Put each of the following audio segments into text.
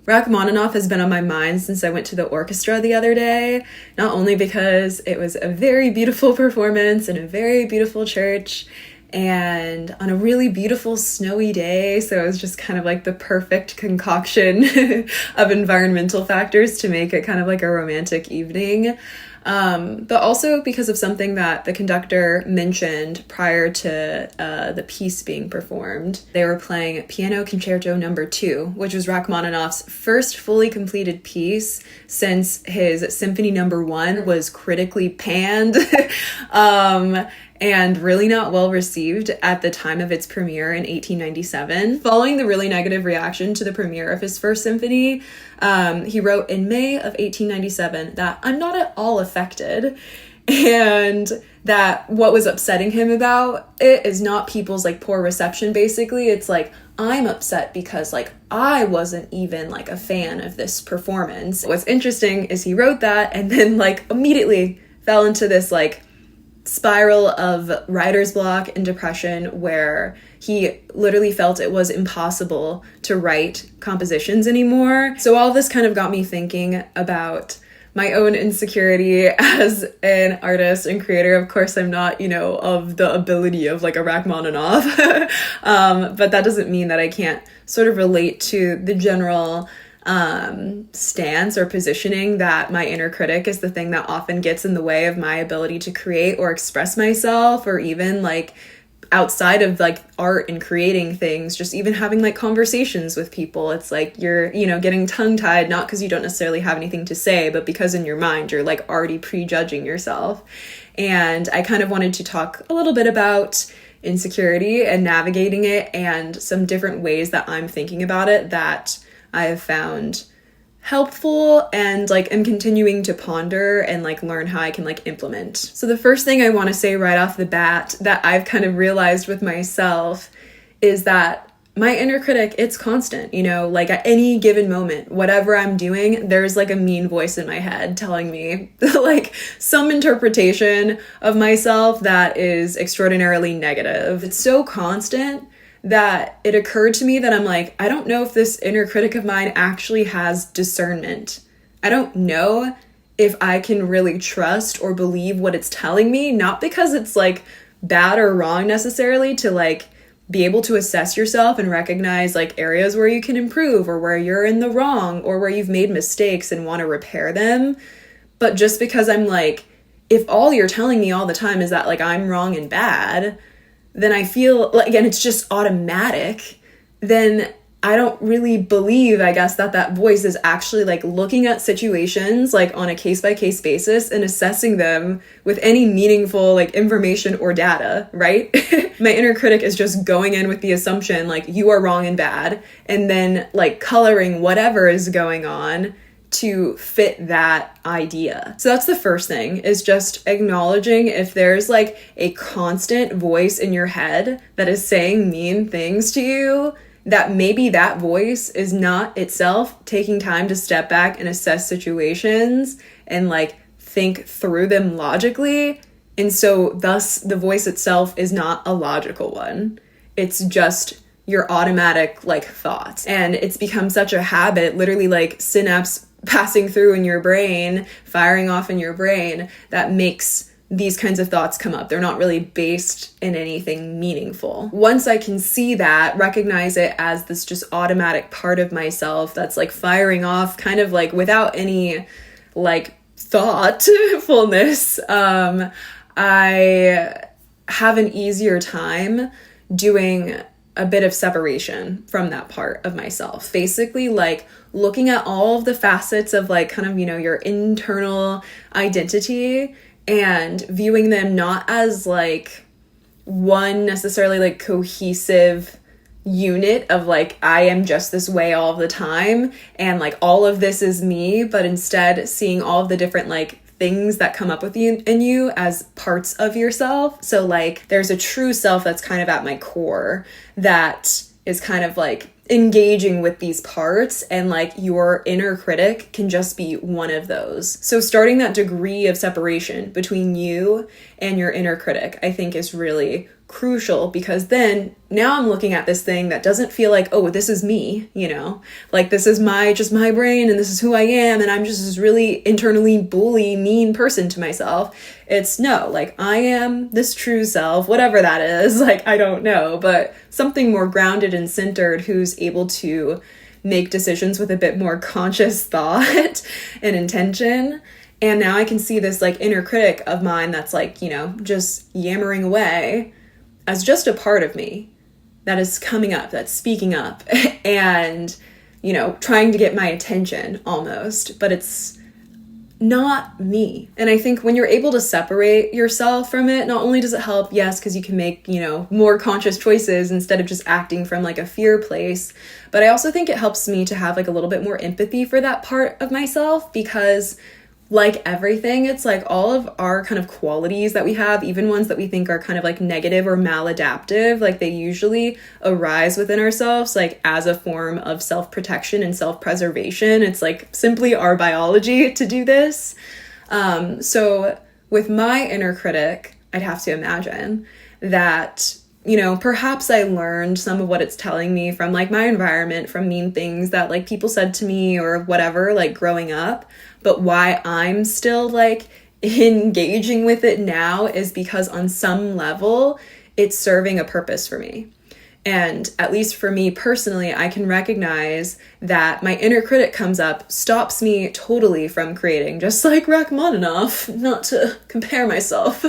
Rachmaninoff has been on my mind since I went to the orchestra the other day, not only because it was a very beautiful performance in a very beautiful church and on a really beautiful snowy day, so it was just kind of like the perfect concoction of environmental factors to make it kind of like a romantic evening. But also because of something that the conductor mentioned prior to the piece being performed. They were playing Piano Concerto No. 2, which was Rachmaninoff's first fully completed piece since his Symphony No. 1 was critically panned and really not well received at the time of its premiere in 1897. Following the really negative reaction to the premiere of his first symphony, he wrote in May of 1897 that I'm not at all affected, and that what was upsetting him about it is not people's like poor reception. Basically, it's like, I'm upset because like I wasn't even like a fan of this performance. What's interesting is he wrote that and then like immediately fell into this like spiral of writer's block and depression where he literally felt it was impossible to write compositions anymore. So all this kind of got me thinking about my own insecurity as an artist and creator. Of course, I'm not, of the ability of like a Rachmaninoff, but that doesn't mean that I can't sort of relate to the general stance or positioning that my inner critic is the thing that often gets in the way of my ability to create or express myself, or even like outside of like art and creating things, just even having like conversations with people. It's like you're, getting tongue-tied, not because you don't necessarily have anything to say, but because in your mind you're like already prejudging yourself. And I kind of wanted to talk a little bit about insecurity and navigating it and some different ways that I'm thinking about it that I have found helpful and like am continuing to ponder and like learn how I can like implement. So the first thing I want to say right off the bat that I've kind of realized with myself is that my inner critic, it's constant, like at any given moment, whatever I'm doing, there's like a mean voice in my head telling me like some interpretation of myself that is extraordinarily negative. It's so constant that it occurred to me that I'm like, I don't know if this inner critic of mine actually has discernment. I don't know if I can really trust or believe what it's telling me, not because it's like bad or wrong necessarily to like be able to assess yourself and recognize like areas where you can improve or where you're in the wrong or where you've made mistakes and want to repair them. But just because I'm like, if all you're telling me all the time is that like I'm wrong and bad, then I feel like, again, it's just automatic, then I don't really believe, I guess, that voice is actually like looking at situations like on a case-by-case basis and assessing them with any meaningful like information or data, right? My inner critic is just going in with the assumption like you are wrong and bad, and then like coloring whatever is going on to fit that idea. So that's the first thing, is just acknowledging if there's like a constant voice in your head that is saying mean things to you, that maybe that voice is not itself taking time to step back and assess situations and like think through them logically. And so thus the voice itself is not a logical one. It's just your automatic like thoughts. And it's become such a habit, literally like synapse passing through in your brain, firing off in your brain, that makes these kinds of thoughts come up. They're not really based in anything meaningful. Once I can see that, recognize it as this just automatic part of myself that's like firing off kind of like without any like thoughtfulness, I have an easier time doing a bit of separation from that part of myself. Basically, like looking at all of the facets of like kind of, your internal identity and viewing them not as like one necessarily like cohesive unit of like, I am just this way all the time and like all of this is me, but instead seeing all of the different like things that come up with you in you as parts of yourself. So like there's a true self that's kind of at my core that is kind of like engaging with these parts, and like your inner critic can just be one of those. So starting that degree of separation between you and your inner critic, I think is really crucial, because then now I'm looking at this thing that doesn't feel like, oh, this is me, like this is just my brain and this is who I am and I'm just this really internally bully, mean person to myself. It's no, like I am this true self, whatever that is, like I don't know, but something more grounded and centered, who's able to make decisions with a bit more conscious thought and intention. And now I can see this like inner critic of mine that's like, just yammering away as just a part of me that is coming up, that's speaking up and, trying to get my attention almost, but it's not me. And I think when you're able to separate yourself from it, not only does it help, yes, because you can make, more conscious choices instead of just acting from like a fear place, but I also think it helps me to have like a little bit more empathy for that part of myself, because like everything, it's like all of our kind of qualities that we have, even ones that we think are kind of like negative or maladaptive, like they usually arise within ourselves, like as a form of self-protection and self-preservation. It's like simply our biology to do this. So with my inner critic, I'd have to imagine that, perhaps I learned some of what it's telling me from like my environment, from mean things that like people said to me or whatever, like growing up. But why I'm still like engaging with it now is because on some level, it's serving a purpose for me. And at least for me personally, I can recognize that my inner critic comes up, stops me totally from creating, just like Rachmaninoff, not to compare myself,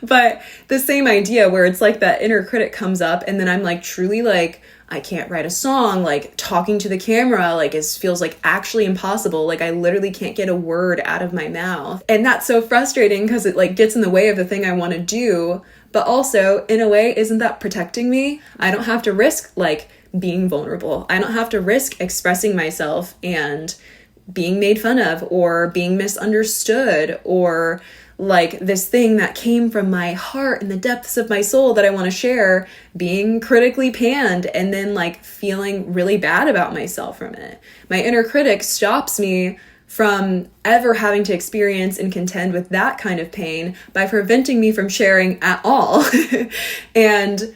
but the same idea where it's like that inner critic comes up and then I'm like truly like, I can't write a song, like talking to the camera, like it feels like actually impossible. Like I literally can't get a word out of my mouth. And that's so frustrating because it like gets in the way of the thing I want to do. But also in a way, isn't that protecting me? I don't have to risk like being vulnerable. I don't have to risk expressing myself and being made fun of or being misunderstood, or like this thing that came from my heart and the depths of my soul that I want to share being critically panned and then like feeling really bad about myself from it. My inner critic stops me from ever having to experience and contend with that kind of pain by preventing me from sharing at all. And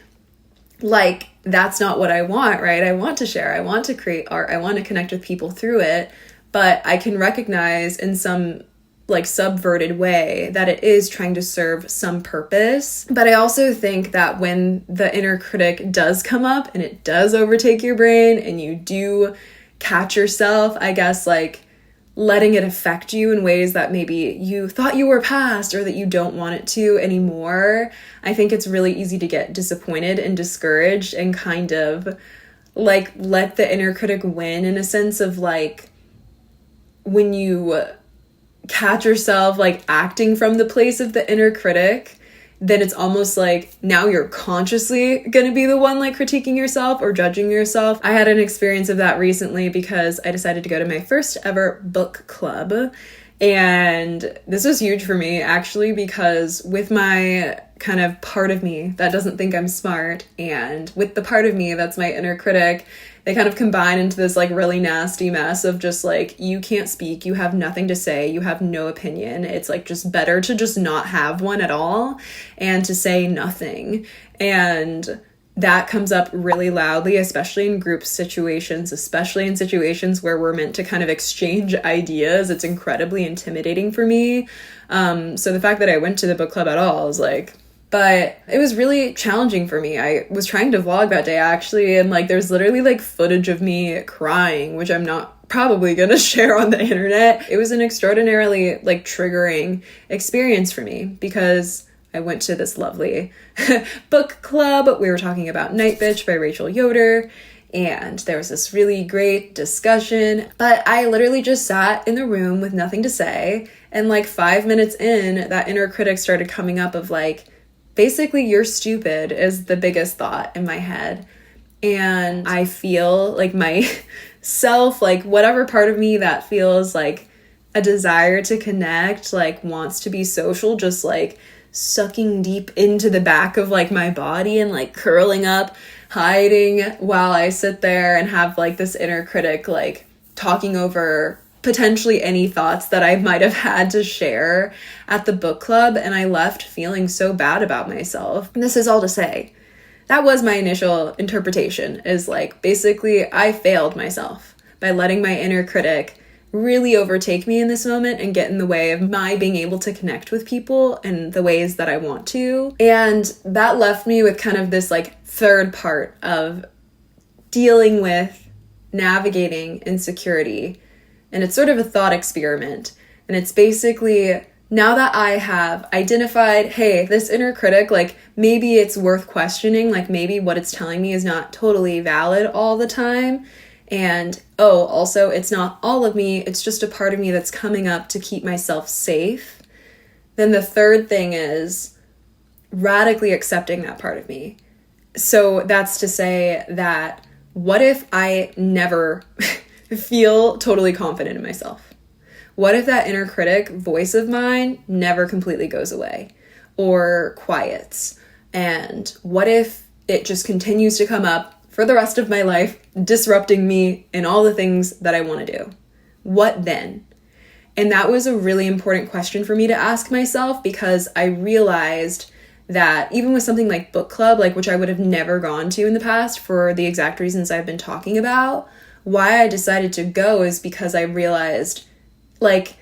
like, that's not what I want, right? I want to share. I want to create art. I want to connect with people through it. But I can recognize in some like subverted way that it is trying to serve some purpose. But I also think that when the inner critic does come up and it does overtake your brain and you do catch yourself, I guess, like letting it affect you in ways that maybe you thought you were past or that you don't want it to anymore, I think it's really easy to get disappointed and discouraged and kind of like let the inner critic win, in a sense of like when you catch yourself like acting from the place of the inner critic, then it's almost like now you're consciously gonna be the one like critiquing yourself or judging yourself. I had an experience of that recently because I decided to go to my first ever book club. And this was huge for me actually, because with my kind of part of me that doesn't think I'm smart and with the part of me that's my inner critic, they kind of combine into this like really nasty mess of just like, you can't speak, you have nothing to say, you have no opinion. It's like just better to just not have one at all and to say nothing. And that comes up really loudly, especially in group situations, especially in situations where we're meant to kind of exchange ideas. It's incredibly intimidating for me. So the fact that I went to the book club at all was like, but it was really challenging for me. I was trying to vlog that day actually, and like there's literally like footage of me crying, which I'm not probably gonna share on the internet. It was an extraordinarily like triggering experience for me because I went to this lovely book club. We were talking about Night Bitch by Rachel Yoder, and there was this really great discussion, but I literally just sat in the room with nothing to say. And like 5 minutes in, that inner critic started coming up of like, basically, you're stupid is the biggest thought in my head. And I feel like myself, like whatever part of me that feels like a desire to connect, like wants to be social, just like sucking deep into the back of like my body and like curling up, hiding while I sit there and have like this inner critic like talking over potentially any thoughts that I might have had to share at the book club, and I left feeling so bad about myself. And this is all to say, that was my initial interpretation, is like, basically I failed myself by letting my inner critic really overtake me in this moment and get in the way of my being able to connect with people in the ways that I want to. And that left me with kind of this like third part of dealing with navigating insecurity. And it's sort of a thought experiment. And it's basically, now that I have identified, hey, this inner critic, like maybe it's worth questioning, like maybe what it's telling me is not totally valid all the time. And also it's not all of me, it's just a part of me that's coming up to keep myself safe. Then the third thing is radically accepting that part of me. So that's to say that, what if I never feel totally confident in myself? What if that inner critic voice of mine never completely goes away or quiets? And what if it just continues to come up for the rest of my life, disrupting me in all the things that I want to do? What then? And that was a really important question for me to ask myself, because I realized that even with something like book club, like which I would have never gone to in the past for the exact reasons I've been talking about, why I decided to go is because I realized, like,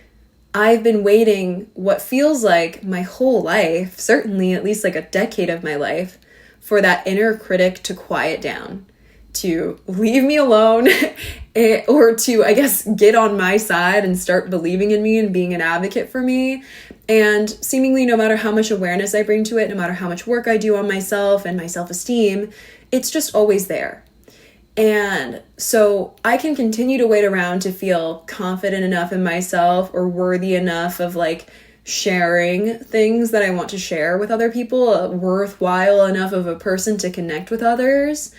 I've been waiting what feels like my whole life, certainly at least like a decade of my life, for that inner critic to quiet down, to leave me alone, or to, I guess, get on my side and start believing in me and being an advocate for me. And seemingly no matter how much awareness I bring to it, no matter how much work I do on myself and my self-esteem, it's just always there. And so I can continue to wait around to feel confident enough in myself or worthy enough of like sharing things that I want to share with other people, worthwhile enough of a person to connect with others.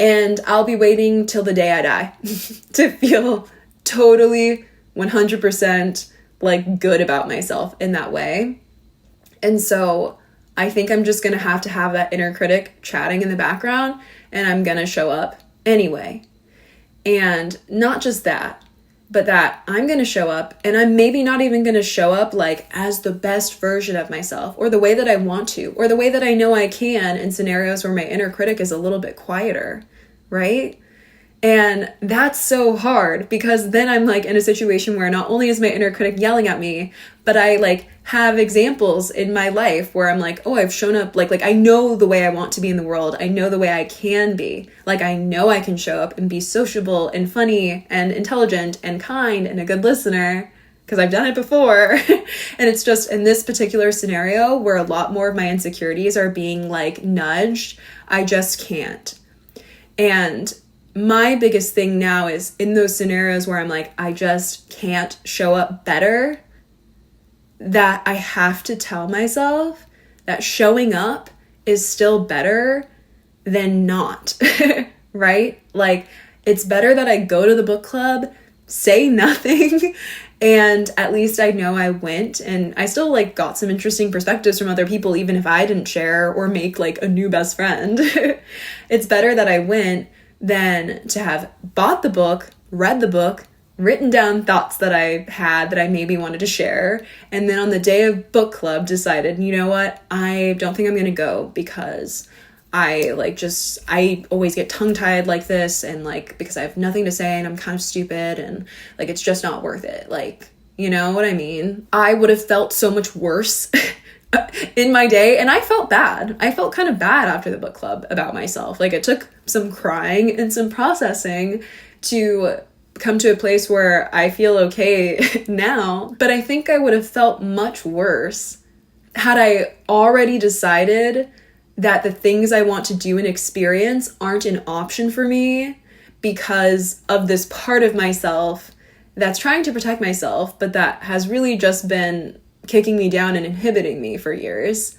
And I'll be waiting till the day I die to feel totally 100% like good about myself in that way. And so I think I'm just going to have that inner critic chatting in the background, and I'm going to show up anyway. And not just that, but that I'm going to show up, and I'm maybe not even going to show up like as the best version of myself or the way that I want to, or the way that I know I can in scenarios where my inner critic is a little bit quieter, right? And that's so hard, because then I'm like in a situation where not only is my inner critic yelling at me, but I like have examples in my life where I'm like, oh, I've shown up, like I know the way I want to be in the world. I know the way I can be. Like, I know I can show up and be sociable and funny and intelligent and kind and a good listener, because I've done it before. And it's just in this particular scenario where a lot more of my insecurities are being like nudged, I just can't. And my biggest thing now is in those scenarios where I'm like, I just can't show up better, that I have to tell myself that showing up is still better than not, right? Like, it's better that I go to the book club, say nothing, and at least I know I went, and I still like got some interesting perspectives from other people, even if I didn't share or make like a new best friend. It's better that I went than to have bought the book, read the book, written down thoughts that I had that I maybe wanted to share, and then on the day of book club decided, you know what, I don't think I'm going to go because I always get tongue-tied like this, and like, because I have nothing to say and I'm kind of stupid and like, it's just not worth it. Like, you know what I mean? I would have felt so much worse in my day, and I felt bad. I felt kind of bad after the book club about myself. Like, it took some crying and some processing to come to a place where I feel okay now, but I think I would have felt much worse had I already decided that the things I want to do and experience aren't an option for me because of this part of myself that's trying to protect myself, but that has really just been kicking me down and inhibiting me for years.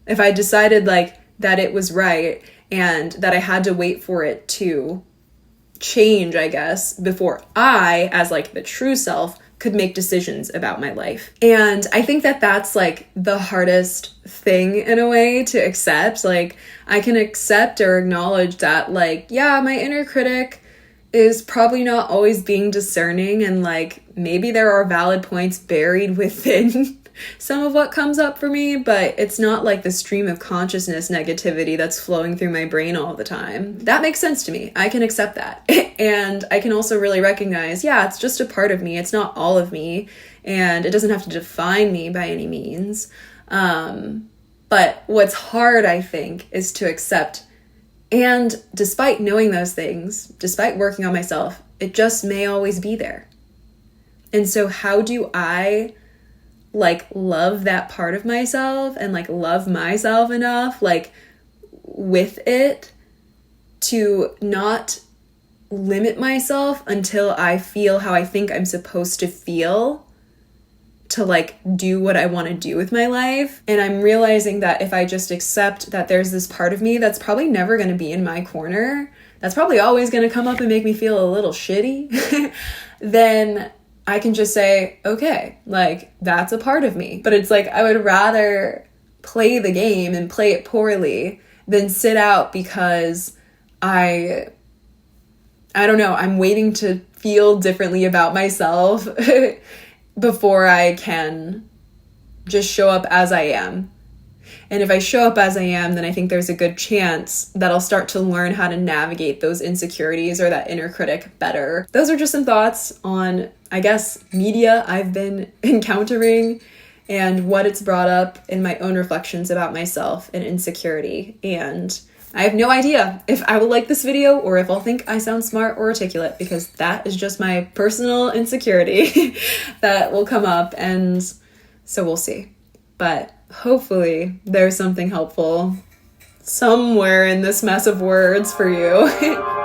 If I decided like that it was right and that I had to wait for it to change, I guess, before I, as like the true self, could make decisions about my life. And I think that that's like the hardest thing in a way to accept. Like, I can accept or acknowledge that, like, yeah, my inner critic is probably not always being discerning, and like maybe there are valid points buried within some of what comes up for me, but it's not like the stream of consciousness negativity that's flowing through my brain all the time. That makes sense to me. I can accept that. And I can also really recognize, yeah, it's just a part of me. It's not all of me, and it doesn't have to define me by any means. But what's hard, I think, is to accept. And despite knowing those things, despite working on myself, it just may always be there. And so how do I like love that part of myself and like love myself enough like with it to not limit myself until I feel how I think I'm supposed to feel to like do what I want to do with my life? And I'm realizing that if I just accept that there's this part of me that's probably never going to be in my corner, that's probably always going to come up and make me feel a little shitty, then I can just say, okay, like that's a part of me. But it's like I would rather play the game and play it poorly than sit out because I don't know, I'm waiting to feel differently about myself before I can just show up as I am. And if I show up as I am, then I think there's a good chance that I'll start to learn how to navigate those insecurities or that inner critic better. Those are just some thoughts on, I guess, media I've been encountering and what it's brought up in my own reflections about myself and insecurity. And I have no idea if I will like this video or if I'll think I sound smart or articulate, because that is just my personal insecurity that will come up, and so we'll see. But hopefully there's something helpful somewhere in this mess of words for you.